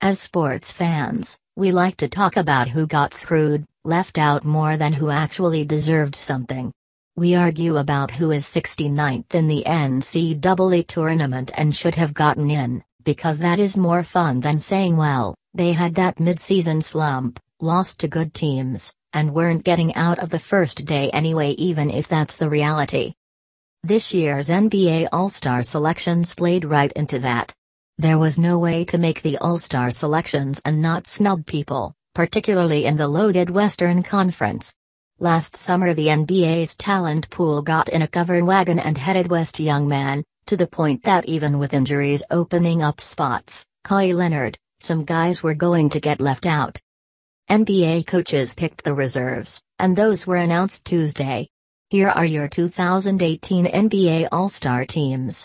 As sports fans, we like to talk about who got screwed, left out more than who actually deserved something. We argue about who is 69th in the NCAA Tournament and should have gotten in, because that is more fun than saying, well, they had that mid-season slump, lost to good teams, and weren't getting out of the first day anyway, even if that's the reality. This year's NBA All-Star selections played right into that. There was no way to make the All-Star selections and not snub people, particularly in the loaded Western Conference. Last summer the NBA's talent pool got in a covered wagon and headed west, young man, to the point that even with injuries opening up spots, Kawhi Leonard, some guys were going to get left out. NBA coaches picked the reserves, and those were announced Tuesday. Here are your 2018 NBA All-Star teams.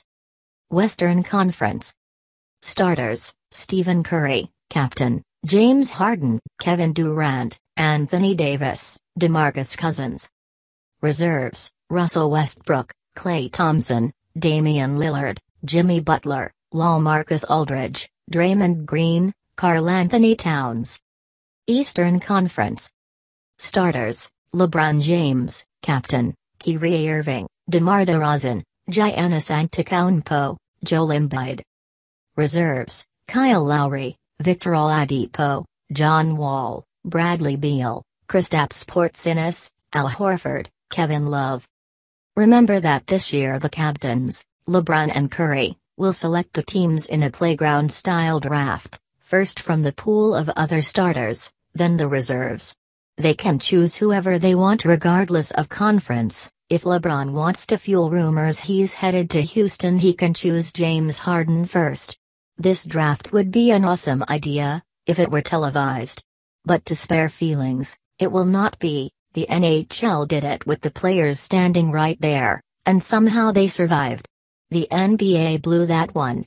Western Conference. Starters: Stephen Curry, Captain; James Harden, Kevin Durant, Anthony Davis, DeMarcus Cousins. Reserves: Russell Westbrook, Klay Thompson, Damian Lillard, Jimmy Butler, LaMarcus Aldridge, Draymond Green, Karl-Anthony Towns. Eastern Conference. Starters: LeBron James, Captain; Kyrie Irving, DeMar DeRozan, Giannis Antetokounmpo, Joel Embiid. Reserves: Kyle Lowry, Victor Oladipo, John Wall, Bradley Beal, Kristaps Porzingis, Al Horford, Kevin Love. Remember that this year the captains, LeBron and Curry, will select the teams in a playground-style draft, first from the pool of other starters, then the reserves. They can choose whoever they want regardless of conference. If LeBron wants to fuel rumors he's headed to Houston, he can choose James Harden first. This draft would be an awesome idea, if it were televised. But to spare feelings, it will not be. The NHL did it with the players standing right there, and somehow they survived. The NBA blew that one.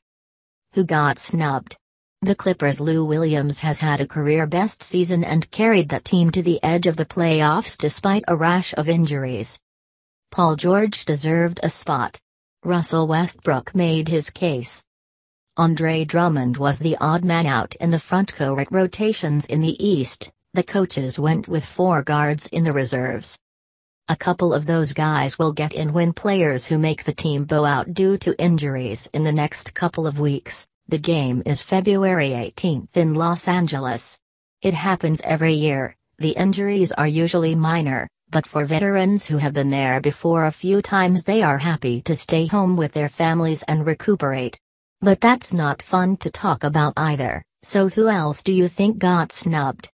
Who got snubbed? The Clippers' Lou Williams has had a career-best season and carried that team to the edge of the playoffs despite a rash of injuries. Paul George deserved a spot. Russell Westbrook made his case. Andre Drummond was the odd man out in the frontcourt rotations in the East. The coaches went with 4 guards in the reserves. A couple of those guys will get in when players who make the team bow out due to injuries in the next couple of weeks. The game is February 18th in Los Angeles. It happens every year. The injuries are usually minor, but for veterans who have been there before a few times, they are happy to stay home with their families and recuperate. But that's not fun to talk about either, so who else do you think got snubbed?